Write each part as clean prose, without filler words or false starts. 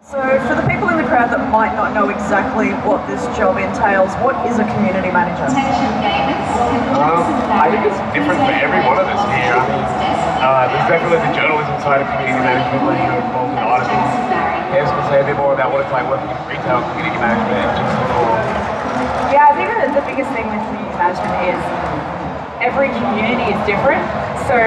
So for the people in the crowd that might not know exactly what this job entails, what is a community manager? I think it's different for every one of us here. I mean, there's definitely the journalism side of community management where you're involved in articles. Kelsey can say a bit more about what it's like working in retail community management and just before. Yeah, I think that the biggest thing with community management is every community is different. So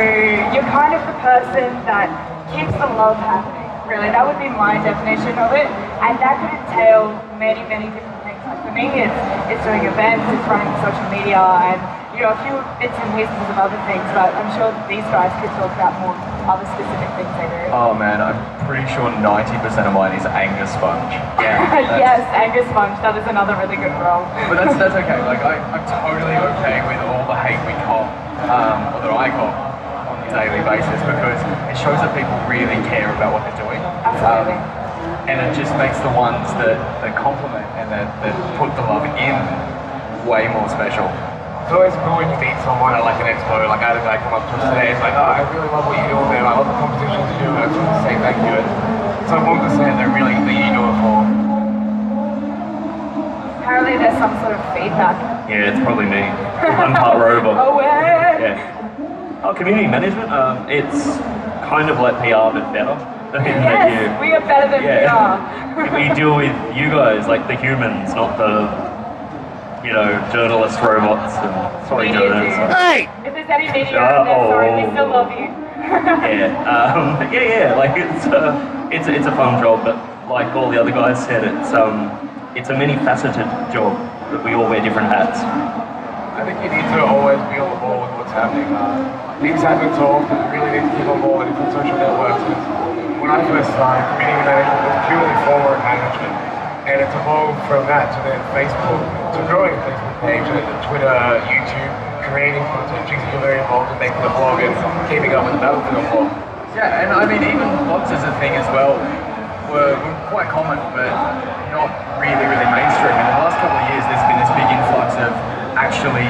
you're kind of the person that keeps the love happening. Really, that would be my definition of it, and that could entail many different things. Like for me, it's doing events, it's running social media, and a few bits and pieces of other things. But I'm sure these guys could talk about more other specific things they do. Oh man, I'm pretty sure 90% of mine is anger sponge. Yeah. Yes, anger sponge. That is another really good role. But that's okay. Like I'm totally okay with all the hate we cop, or that I cop on a daily basis, because it shows that people really care about what they're doing. Absolutely. And it just makes the ones that compliment and that put the love in way more special. It's always cool when you meet someone at like an expo. Like I had a guy come up to us today. It's like, oh, I really love what you do, man. I love the competitions you do. I just want to say thank you. It's like 1% that really that you do it for. Apparently, there's some sort of feedback. Yeah, it's probably me. I'm part robot. Owen. Yeah. Oh, community management. It's kind of like PR but better. Yes, we are better than PR. We deal with you guys, like the humans, not the, journalist robots and sorry journalists. Hey! If there's any media out there, sorry, we still love you. Yeah, like it's a fun job, but like all the other guys said, it's a many-faceted job that we all wear different hats. I think you need to always be on the ball with what's happening. Things happen so often, you really need to keep on board with different social networks. When I first started, community management was purely forward management, and it's evolved from that to then Facebook, to growing a Facebook page, and Twitter, YouTube, creating content. Jiggsy, you're very involved in making a blog and keeping up with the Battlefield blog. Yeah, and I mean, even blogs as a thing as well were quite common, but not really mainstream. In the last couple of years, there's been this big influx of actually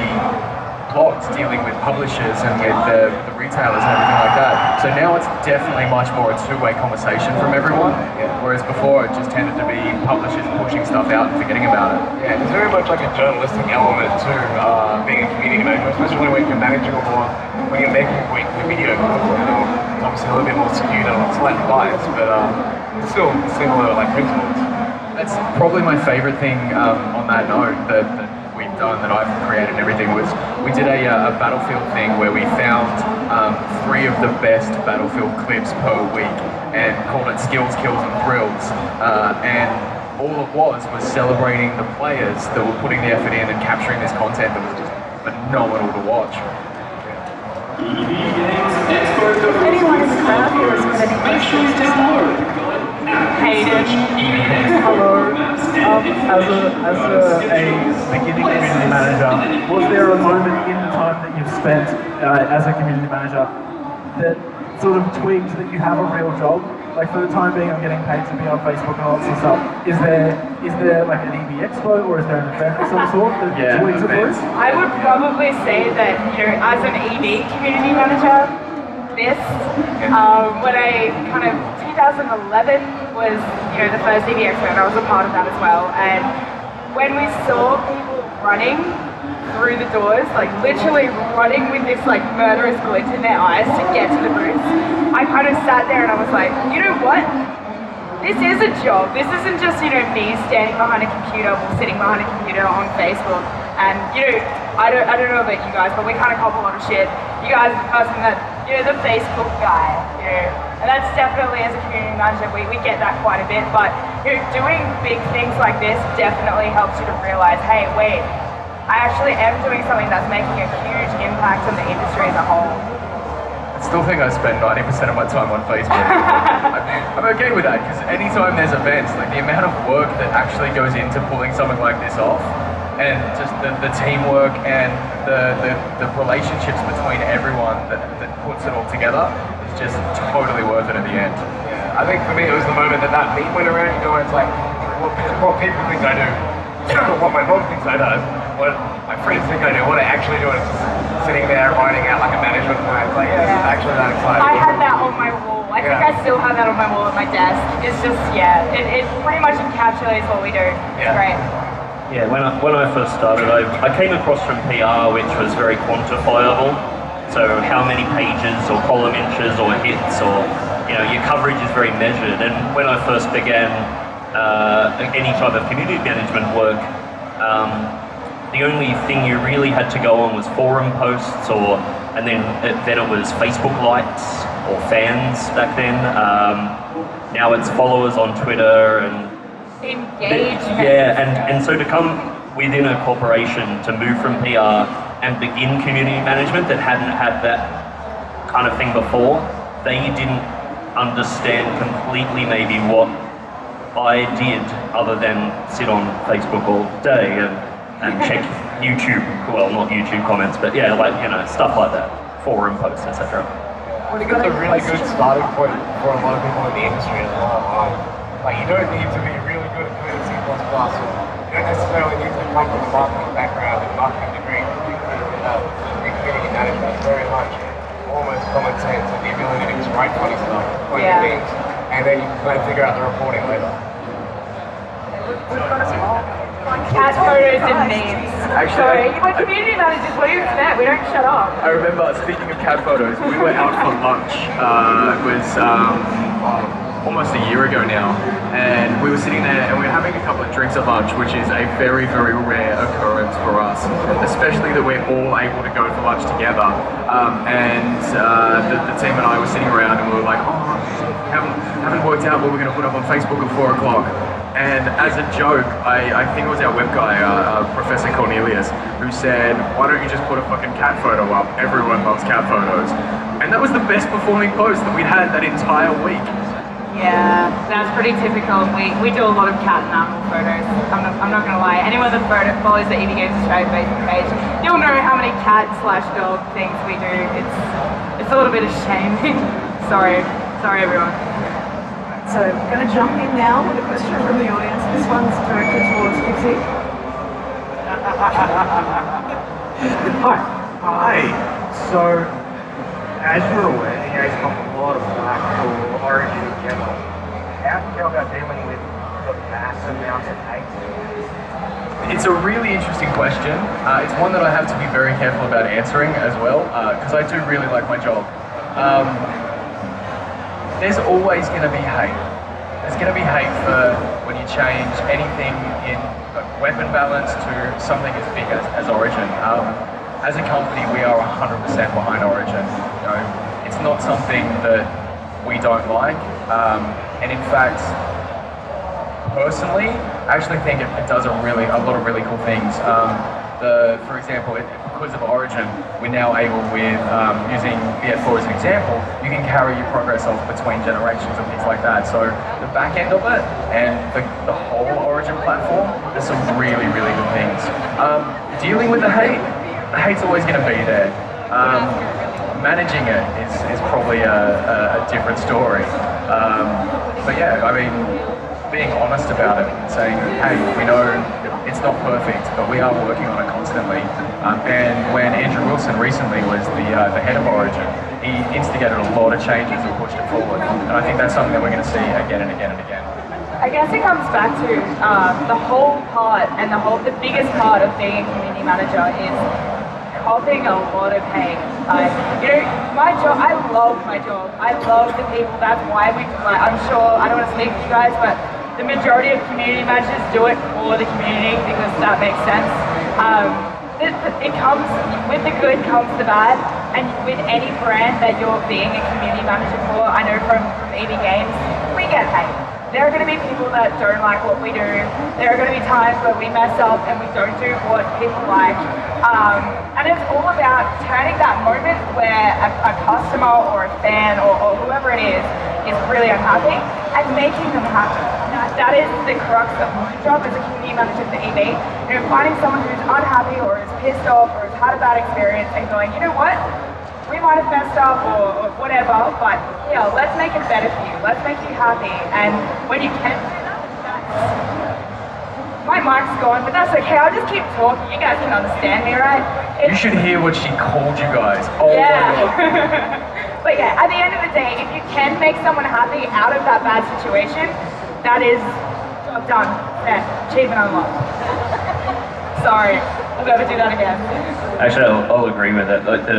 blogs dealing with publishers and with the retailers and everything like that. So now it's definitely much more a two-way conversation from everyone, whereas before it just tended to be publishers pushing stuff out and forgetting about it. Yeah, there's very much like a journalistic element to being a community manager, especially when you're managing a blog, when you're making weekly video content. It's obviously a little bit more skewed and slightly biased, but it's still similar principles. That's probably my favorite thing on that note that we've done, that I've created and everything, was we did a Battlefield thing where we found 3 of the best Battlefield clips per week and called it Skills, Kills and Thrills, and all it was celebrating the players that were putting the effort in and capturing this content that was just phenomenal to watch. Anyone in the crowd here is going to be Hayden. Hello. As a beginning community manager, was there a moment in the time that you've spent as a community manager that sort of twigged that you have a real job? Like for the time being, I'm getting paid to be on Facebook and all that sort of stuff. Is there like an EBexpo or is there an event of some sort that twigs it for us? I would probably say that as an EB community manager, when I 2011 was the first EBexpo, and I was a part of that as well. And when we saw people running through the doors, like literally running with this murderous glint in their eyes to get to the booths, I kind of sat there and I was like, you know what? This is a job. This isn't just me standing behind a computer or sitting behind a computer on Facebook. And I don't know about you guys, but we kind of cop a lot of shit. You guys are the person that the Facebook guy, and that's definitely, as a community manager, we get that quite a bit. But doing big things like this definitely helps you to realize, hey, wait, I actually am doing something that's making a huge impact on the industry as a whole. I still think I spend 90% of my time on Facebook. I'm okay with that, because anytime there's events, the amount of work that actually goes into pulling something like this off, and just the teamwork and the relationships between everyone that puts it all together is just totally worth it at the end. Yeah, I think for me it was the moment that meme went around. It's like what people think I do, what my mom thinks I do, what my friends think I do, what I actually do. It's just sitting there writing out a management plan. It's like, this is actually that exciting. I had that on my wall. I think I still have that on my wall at my desk. It's just, yeah, it pretty much encapsulates what we do. It's great. Yeah, when I first started, I came across from PR, which was very quantifiable. So how many pages or column inches or hits or, you know, your coverage is very measured. And when I first began any type of community management work, the only thing you really had to go on was forum posts, and then it was Facebook likes or fans back then. Now it's followers on Twitter and engagement. Yeah, and so to come within a corporation to move from PR and begin community management that hadn't had that kind of thing before, they didn't understand completely maybe what I did other than sit on Facebook all day and check YouTube, well, not YouTube comments, but yeah, like, you know, stuff like that, forum posts, etc. I think it's a really good starting point for a lot of people in the industry as well. Like, you don't need to be really good at coding C++, or you don't necessarily need to come from a marketing background and marketing degree to do community management. It's very much almost common sense and the ability to just write funny stuff, funny things, and then you can kind of figure out the reporting later. Cat photos and memes. Sorry, we're community managers, what do you expect? We don't shut up. I remember, speaking of cat photos, we were out for lunch. It was almost a year ago now, and we were sitting there and we were having a couple of drinks at lunch, which is a very, very rare occurrence for us, especially that we're all able to go for lunch together. The team and I were sitting around and we were like, oh, haven't worked out what we're going to put up on Facebook at 4 o'clock. And as a joke, I think it was our web guy, Professor Cornelius, who said, why don't you just put a fucking cat photo up? Everyone loves cat photos. And that was the best performing post that we'd had that entire week. Yeah, that's pretty typical. We do a lot of cat and animal photos. I'm not going to lie. Anyone that follows the EB Games Australia Facebook page, you'll know how many cat/dog things we do. It's a little bit of shaming. Sorry everyone. So we're going to jump in now with a question from the audience. This one's directed towards Jiggsy. Hi. So, as you're aware, EA's got a lot of flack for Origin in general. How do you go about dealing with the mass amounts of hate? It's a really interesting question. It's one that I have to be very careful about answering as well, because I do really like my job. There's always going to be hate. There's going to be hate for when you change anything in weapon balance to something as big as Origin. As a company, we are 100% behind Origin. You know, it's not something that we don't like, and in fact, personally, I actually think it does a lot of really cool things. For example, because of Origin, we're now able with, using BF4 as an example, you can carry your progress off between generations and things like that. So the back end of it and the whole Origin platform, there's some really, really good things. Dealing with the hate's always going to be there. Managing it is probably a different story. But yeah, I mean, being honest about it and saying, hey, we know it's not perfect, but we are working on it constantly. And when Andrew Wilson recently was the head of Origin, he instigated a lot of changes and pushed it forward. And I think that's something that we're going to see again and again and again. I guess it comes back to the whole part and the biggest part of being a community manager is copying a lot of hate. You know, my job, I love my job. I love the people. That's why I'm sure, I don't want to speak for you guys, but the majority of community managers do it for the community because that makes sense. It comes, with the good comes the bad, and with any brand that you're being a community manager for, I know from EB Games, we get hate. There are going to be people that don't like what we do. There are going to be times where we mess up and we don't do what people like. And it's all about turning that moment where a customer or a fan or whoever it is really unhappy and making them happy. That is the crux of my job as a community manager for EB. You know, finding someone who's unhappy or is pissed off or has had a bad experience and going, you know what? We might have messed up or whatever, but yeah, let's make it better for you. Let's make you happy. And when you can do that, my mic's gone, but that's okay. I'll just keep talking. You guys can understand me, right? You should hear what she called you guys. Oh yeah. my God. But yeah, at the end of the day, if you can make someone happy out of that bad situation, that is job done. Yeah, achievement unlocked. Sorry, I'll never do that again. Actually, I'll agree with it. Like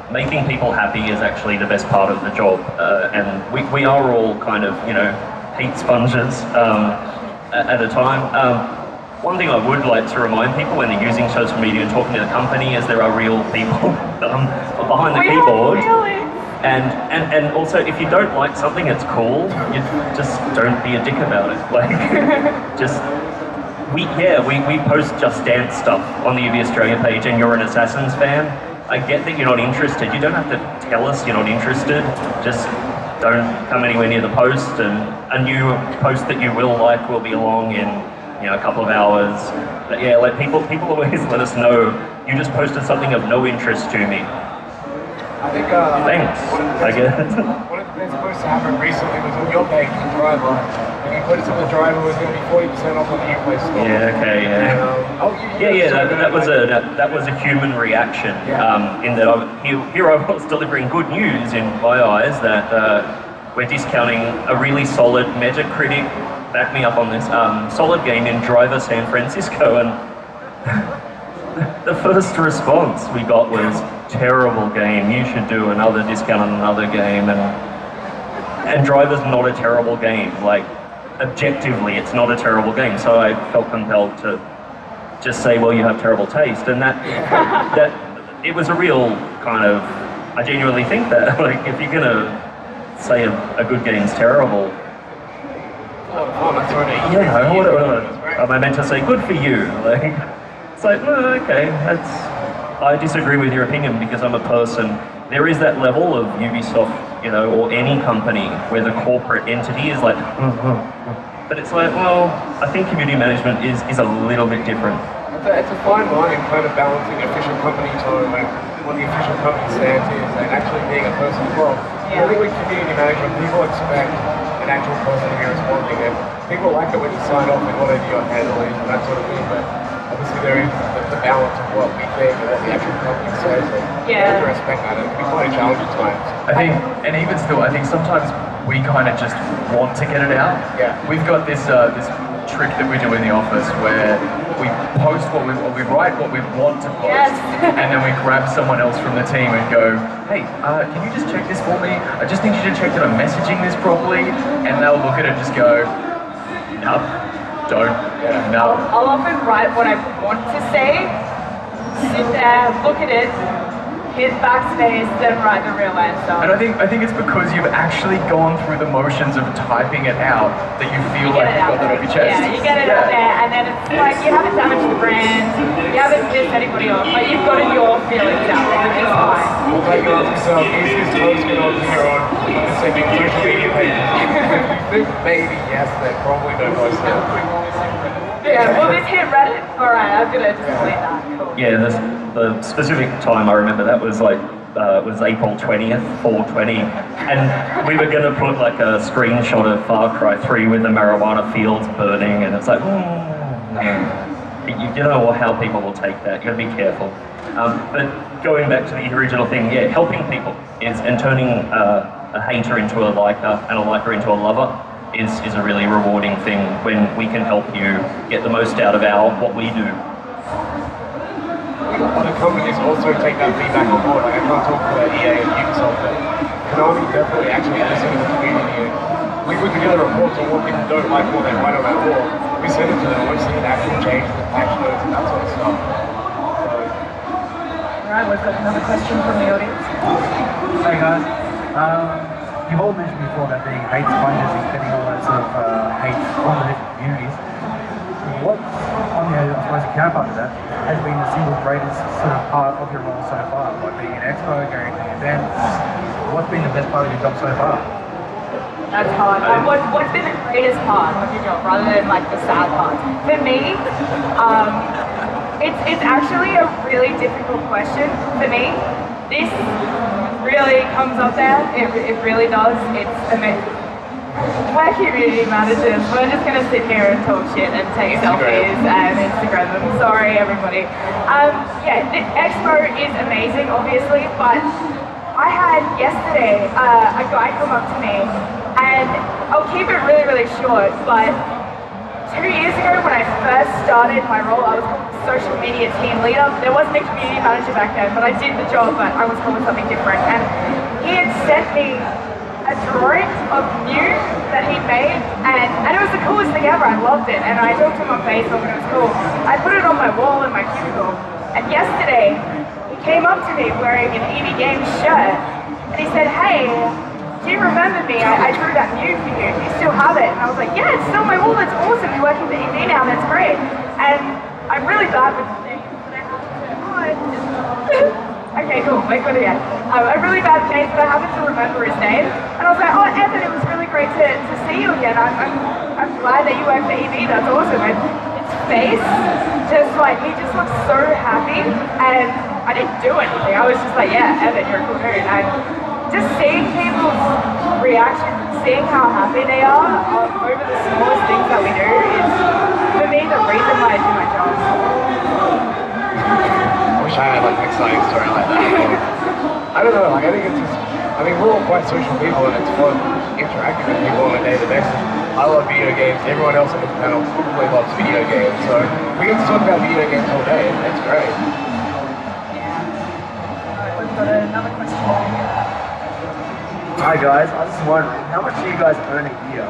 making people happy is actually the best part of the job, and we are all kind of, you know, heat sponges at a time. One thing I would like to remind people when they're using social media and talking to the company is there are real people behind the keyboard. And also, if you don't like something, it's cool. You just don't be a dick about it. Like, just we post Just Dance stuff on the EB Australia page, and you're an Assassins fan. I get that you're not interested. You don't have to tell us you're not interested. Just don't come anywhere near the post, and a new post that you will like will be along in, you know, a couple of hours. But yeah, like people always let us know you just posted something of no interest to me. I think thanks, I guess. One of the things supposed to happen recently was on your page, the driver. If you put it on the driver, it was going to be 40% off on the Uplay store. Yeah, okay, yeah. That was a human reaction. In that here I was delivering good news in my eyes that we're discounting a really solid Metacritic, back me up on this, solid game in Driver San Francisco, and the first response we got was, terrible game, you should do another discount on another game, and Driver's not a terrible game. Like, objectively, it's not a terrible game, so I felt compelled to just say, well, you have terrible taste, and that it was a real kind of, I genuinely think that, like, if you're gonna say a good game's terrible, am I meant to say good for you? Like, it's like, oh, okay, I disagree with your opinion because I'm a person. There is that level of Ubisoft, you know, or any company where the corporate entity is like, but it's like, well, I think community management is a little bit different. It's a fine line in kind of balancing official company tone, like what the official company stance is, and actually being a person as well. I think with community management, people expect an actual person to be responding, and people like it when you sign off with whatever your handle is and that sort of thing, but obviously there is the balance of what we think and what the actual company says, and you have to respect that. It can be quite a challenge at times. I think, and even still, I think sometimes we kind of just want to get it out. Yeah. We've got this this trick that we do in the office where we post what we write what we want to post, and then we grab someone else from the team and go, hey, can you just check this for me? I just need you to check that I'm messaging this properly, and they'll look at it and just go, nope. Don't. No. I'll often write what I want to say, sit there, look at it, hit backspace, then write the real answer. And I think it's because you've actually gone through the motions of typing it out that you feel like you've got that off your chest. Yeah, you get it out there, and then it's like you haven't damaged the brand, you haven't pissed anybody off, but you've got your feelings out there, it's fine. Well, like you ask yourself, is this post going on here on sending social media pages? If you think maybe yes, then probably don't post it. Yeah, will this hit Reddit? Alright, I'm gonna just delete that. Cool. Yeah, the specific time I remember that was like, it was April 20th, 420, and we were going to put like a screenshot of Far Cry 3 with the marijuana fields burning, and it's like, you know how people will take that, you gotta be careful. But going back to the original thing, yeah, helping people and turning a hater into a liker and a liker into a lover is a really rewarding thing when we can help you get the most out of what we do. Other companies also take that feedback on board. Like, I can't talk for EA and Ubisoft, but Konami definitely actually listen to the community. And we put together reports on what people don't like, what they write on our board. We send it to them, we've seen actual changes in patch notes and that sort of stuff. Alright, we've got another question from the audience. Hey guys, you've all mentioned before about being hate sponges and getting all that sort of hate from the different communities. What, on the, I suppose, the counterpart to that, has been the single greatest sort of part of your role so far? Like being an expo, going to events, what's been the best part of your job so far? That's hard. What's been the greatest part of your job, rather than like the sad parts? For me, it's actually a really difficult question. For me, this really comes up there. It really does. It's amazing. We're community managers. We're just going to sit here and talk shit and take selfies and Instagram them. Sorry, everybody. Yeah, the expo is amazing, obviously, but I had yesterday a guy come up to me, and I'll keep it really, really short, but 2 years ago when I first started my role, I was called social media team leader. There wasn't a community manager back then, but I did the job, but I was called something different. And he had sent me a drawing of Mew that he made, and it was the coolest thing ever. I loved it, and I talked to him on Facebook, and it was cool. I put it on my wall in my cubicle, and yesterday he came up to me wearing an EB Games shirt, and he said, "Hey, do you remember me? I drew that Mew for you. Do you still have it?" And I was like, "Yeah, it's still on my wall. That's awesome. You're working for EB now. That's great." And I'm really bad with names, but I have to. Okay, cool. Wait, go again. I'm really bad with names, but I happened to remember his name. And I was like, "Oh, Evan, it was really great to see you again. I'm glad that you work for EB. That's awesome." And his face, just like, he just looked so happy, and I didn't do anything. I was just like, "Yeah, Evan, you're a cool dude." And just seeing people's reactions and seeing how happy they are over the smallest things that we do is, for me, the reason why I do my job. I wish I had like an exciting story like that. I don't know, like I think it's just, I mean we're all quite social people and it's fun interacting with people on a day-to-day basis. I love video games, everyone else on this panel probably loves video games, so we get to talk about video games all day, it's great. We've got another question. Hi guys, I was just wondering, how much do you guys earn a year?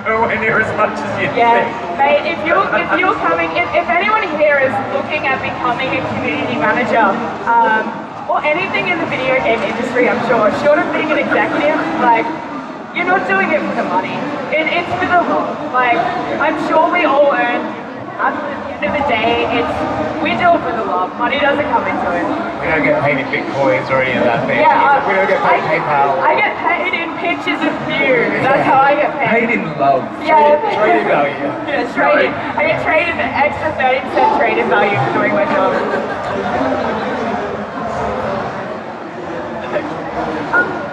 Nowhere near as much as you Yeah, think. mate, if you're coming, if anyone here is looking at becoming a community manager, or anything in the video game industry, I'm sure, short of being an executive, like, you're not doing it for the money. It's for the love. Like, I'm sure we all earn, at the end of the day, we do it for the love. Money doesn't come into it. We don't get paid in bitcoins or any of that thing. Yeah, we don't get paid PayPal. I get paid in pictures of Mew. That's how I get paid. Paid in love. Yeah. Trading value. Yeah, trading. I get traded an extra 30% traded value for doing my job.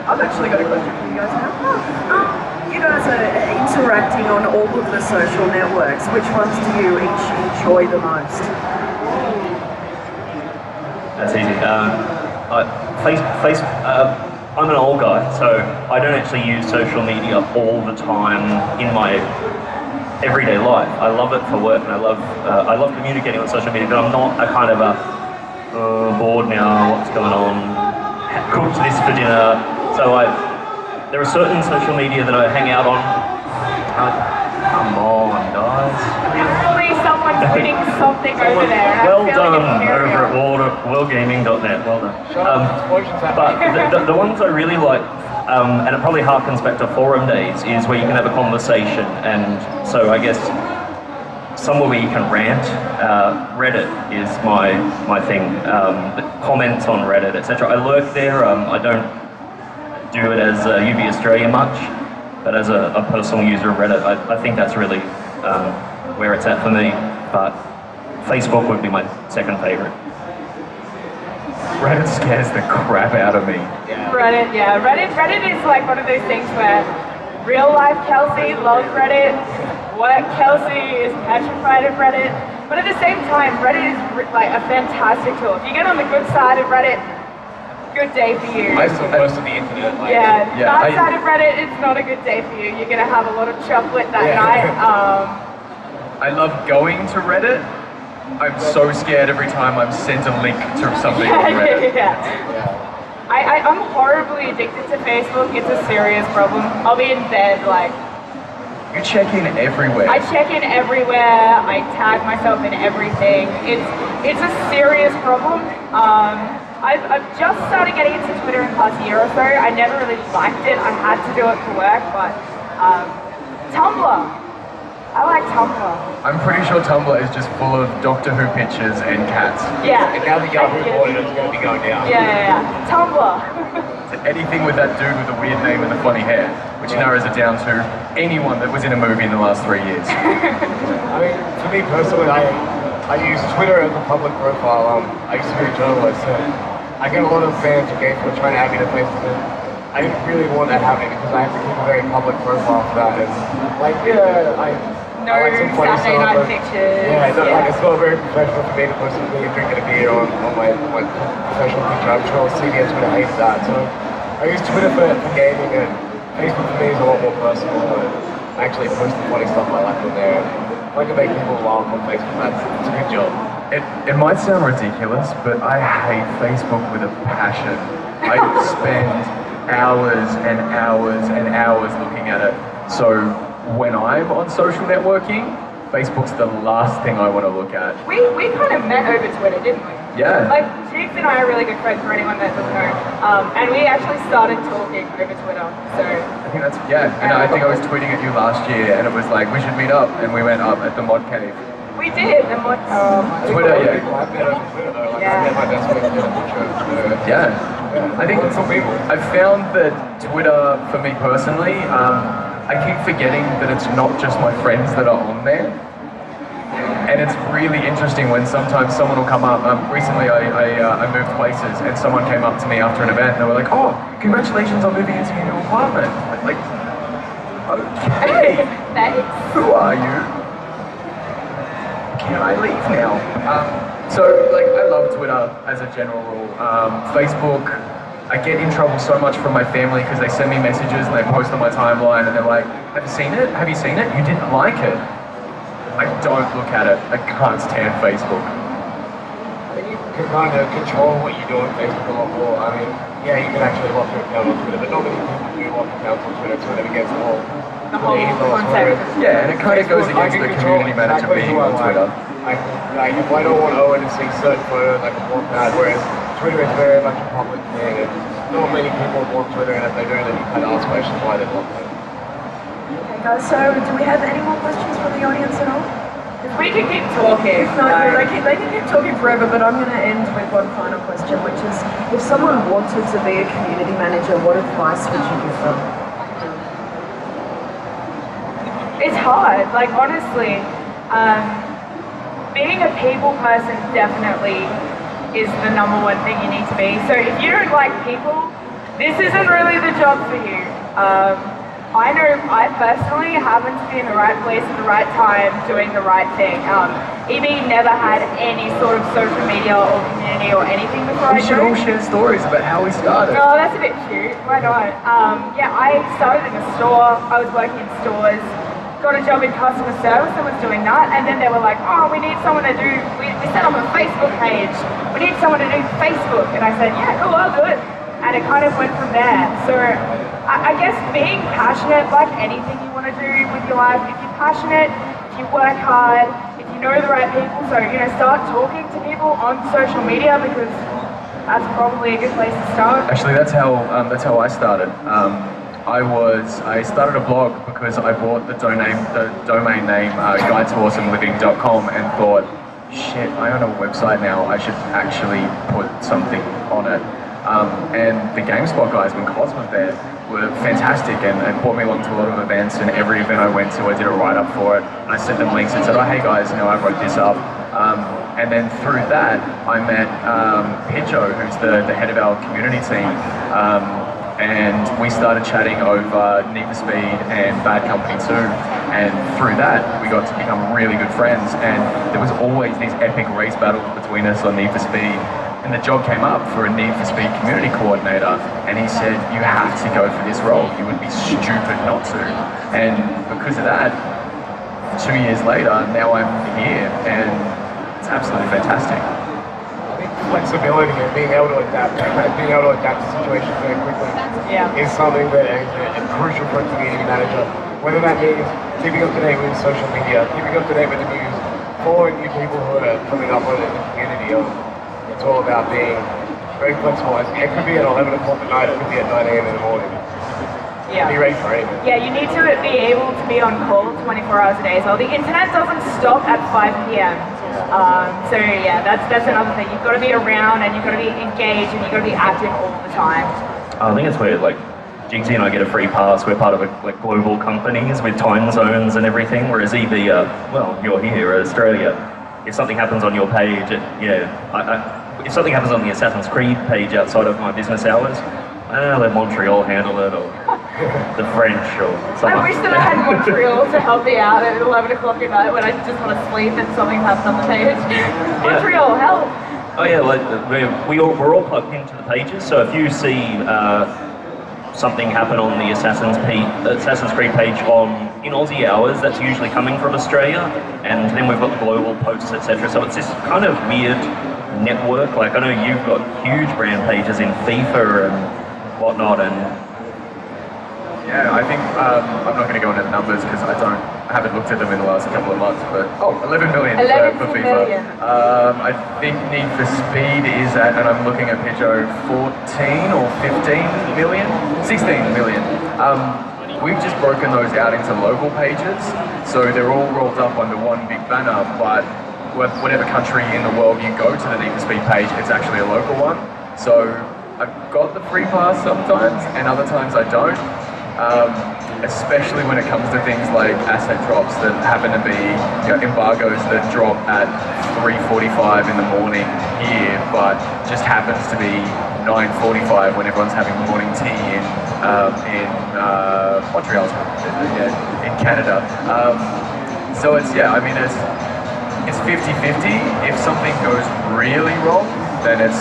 I've actually got a question for you guys now. You guys are interacting on all of the social networks. Which ones do you each enjoy the most? That's easy. I'm an old guy, so I don't actually use social media all the time in my everyday life. I love it for work, and I love communicating on social media, but I'm not a kind of a bored now, what's going on, cooked this for dinner. So there are certain social media that I hang out on. Come on, guys. Probably someone's putting something over there. And Well I'm done feeling over at worldgaming.net. Well done. Explosions happening. But the ones I really like, and it probably harkens back to forum days, is where you can have a conversation. And so I guess somewhere where you can rant. Reddit is my thing. The comments on Reddit, etc. I lurk there. I don't do it as UB Australia much, but as a personal user of Reddit, I think that's really where it's at for me. But Facebook would be my second favorite. Reddit scares the crap out of me. Reddit, yeah. Reddit is like one of those things where real life Kelsey loves Reddit, work Kelsey is petrified of Reddit, but at the same time, Reddit is like a fantastic tool. If you get on the good side of Reddit, good day for you. I still most of the internet. Like, bad side of Reddit, it's not a good day for you. You're gonna have a lot of chocolate that night. I love going to Reddit. I'm so scared every time I'm sent a link to something on Reddit. I'm horribly addicted to Facebook. It's a serious problem. I'll be in bed like. You check in everywhere. I check in everywhere. I tag myself in everything. It's a serious problem. I've just started getting into Twitter in the past year or so. I never really liked it. I had to do it for work, but Tumblr. I like Tumblr. I'm pretty sure Tumblr is just full of Doctor Who pictures and cats. Yeah. And now the Yahoo board is going to be going down. Yeah. Tumblr. Anything with that dude with the weird name and the funny hair, which narrows it down to anyone that was in a movie in the last 3 years. I mean, for me personally, I use Twitter as a public profile. I used to be a journalist, and I get a lot of fans from games who are trying to add me to places, and I didn't really want that happening because I have to keep a very public profile for that. And like, No I like some funny Saturday stuff, night but- pictures. Yeah, like it's not very professional for me to put something and drinking a beer on my professional picture. I'm sure CBS would have hated that. So I use Twitter for gaming, and Facebook for me is a lot more personal. And I actually post the funny stuff I like on there. If I can make people laugh on Facebook, that's a good job. It might sound ridiculous, but I hate Facebook with a passion. I spend hours and hours and hours looking at it. So when I'm on social networking, Facebook's the last thing I want to look at. We kind of met over Twitter, didn't we? Yeah. Like, Jiggsy and I are really good friends for anyone that doesn't know. And we actually started talking over Twitter, so... I think that's, yeah. And I think I was tweeting at you last year, and it was like, we should meet up, and we went up at the Mod Cave. We did, and what... Twitter, yeah. I've met over Twitter though. Like, Yeah. I met my best friend at the church. Yeah. I think some people. I've found that Twitter, for me personally, I keep forgetting that it's not just my friends that are on there. And it's really interesting when sometimes someone will come up. Recently I moved places, and someone came up to me after an event and they were like, "Oh, congratulations on moving into your new apartment." Like, okay, Thanks. who are you? Can I leave now? So, like, I love Twitter as a general rule. Facebook, I get in trouble so much from my family because they send me messages and they post on my timeline and they're like, "Have you seen it? Have you seen it? You didn't like it." I don't look at it. I can't stand Facebook. I think you can kind of control what you do on Facebook a lot more. I mean, yeah, you can actually lock your account on Twitter, but not many people do lock accounts on Twitter. It's kind of against the whole ethos. concept. Yeah, and it kind of goes against the community manager being on Twitter. Like, if I don't want Owen to see certain photos, I can block that, whereas Twitter is very much a public thing, and not many people block Twitter, and if they do, then you kind of ask questions why they block it. Okay, guys, so do we have any more questions from the audience at all? We can keep talking. No, they can keep talking forever, but I'm going to end with one final question, which is, if someone wanted to be a community manager, what advice would you give them? It's hard, like, honestly. Being a people person definitely is the #1 thing you need to be. So if you don't like people, this isn't really the job for you. I know I personally happen to be in the right place at the right time doing the right thing. EB never had any sort of social media or community or anything before I We should all share stories about how we started. No, that's a bit cute. Why not? Yeah, I started in a store. I was working in stores. Got a job in customer service and was doing that, and then they were like, "Oh, we need someone to do, we set up a Facebook page, we need someone to do Facebook," and I said, "Yeah, cool, I'll do it," and it kind of went from there. So I guess being passionate, like anything you want to do with your life, if you're passionate, if you work hard, if you know the right people, so, you know, start talking to people on social media, because that's probably a good place to start. Actually, that's how I started. I started a blog because I bought the domain name guidetoawesomeliving.com and thought, shit, I own a website now, I should actually put something on it. And the GameSpot guys, when Koz was there, were fantastic and brought me along to a lot of events, and every event I went to, I did a write-up for it. And I sent them links and said, "Oh, hey guys, you know, I wrote this up." And then through that, I met Pitcho, who's the head of our community team. And we started chatting over Need for Speed and Bad Company 2, and through that we got to become really good friends, and there was always these epic race battles between us on Need for Speed, and the job came up for a Need for Speed community coordinator, and he said, "You have to go for this role, you would be stupid not to." And because of that, 2 years later, now I'm here, and it's absolutely fantastic. Flexibility and being able to adapt to situations very quickly is something that is crucial for a community manager. Whether that means keeping up to date with social media, keeping up to date with the news, following new people who are coming up with it in the community. It's all about being very flexible. It could be at 11 o'clock at night, it could be at 9 a.m. in the morning. Yeah. Be ready for anything. Yeah, you need to be able to be on call 24 hours a day. So the internet doesn't stop at 5 p.m. So yeah, that's another thing. You've got to be around, and you've got to be engaged, and you've got to be active all the time. I think it's where, like, Jiggsy and I get a free pass. We're part of like global companies with time zones and everything, whereas EB, well, you're here, Australia. If something happens on your page, if something happens on the Assassin's Creed page outside of my business hours, let Montreal handle it, or the French or something. I wish that I had Montreal to help me out at 11 o'clock at night when I just want to sleep and something happens on the page. Montreal, help! Oh yeah, like we're all plugged into the pages, so if you see something happen on the Assassin's Creed page in Aussie hours, that's usually coming from Australia, and then we've got the global posts, etc. So it's this kind of weird network. Like I know you've got huge brand pages in FIFA and whatnot, and yeah, I think I'm not going to go into the numbers because I haven't looked at them in the last couple of months, but 11 million for FIFA. I think Need for Speed is at, and I'm looking at Peugeot, 14 or 15 million, 16 million. We've just broken those out into local pages, so they're all rolled up under one big banner, but whatever country in the world you go to the Need for Speed page, it's actually a local one. So I've got the free pass sometimes, and other times I don't. Especially when it comes to things like asset drops that happen to be embargoes that drop at 3:45 in the morning here, but just happens to be 9:45 when everyone's having morning tea in Montreal, in Canada. So it's I mean it's 50-50. If something goes really wrong, then it's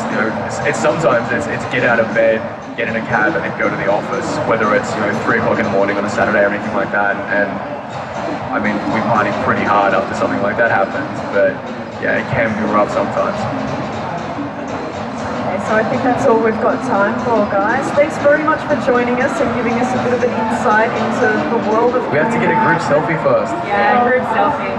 sometimes it's get out of bed, get in a cab, and then go to the office, whether it's 3 o'clock in the morning on a Saturday or anything like that. And I mean, we party pretty hard after something like that happens, but yeah, it can be rough sometimes. Okay, so I think that's all we've got time for, guys. Thanks very much for joining us and giving us a bit of an insight into the world of. We have to get a group selfie first. Yeah, group selfie.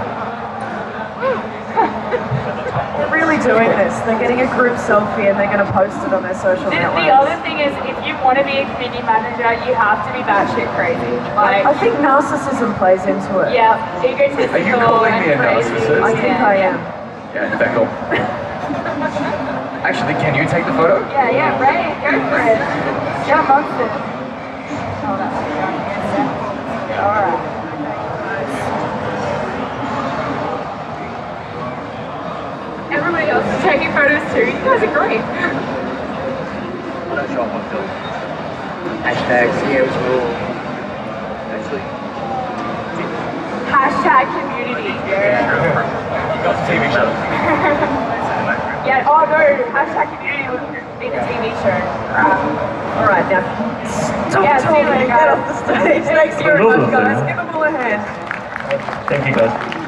They're really doing this. They're getting a group selfie and they're going to post it on their social networks. The other thing is, if you want to be a community manager, you have to be batshit crazy. Like, I think narcissism plays into it. Yeah, egotistical. Are you calling me a narcissist? I think I am. Yeah, in fact, actually, can you take the photo? Yeah, right. Go for it. Get amongst it. Oh, that's good. All right. Everybody else is taking photos too. You guys are great. Photoshop on film. Hashtag CEO's rule. Actually. Hashtag community. You got the TV show. Yeah, oh no, hashtag community would be the TV show. Alright, now stop talking and get off the stage. Thanks very much, guys. Give them all a hand. thank you guys.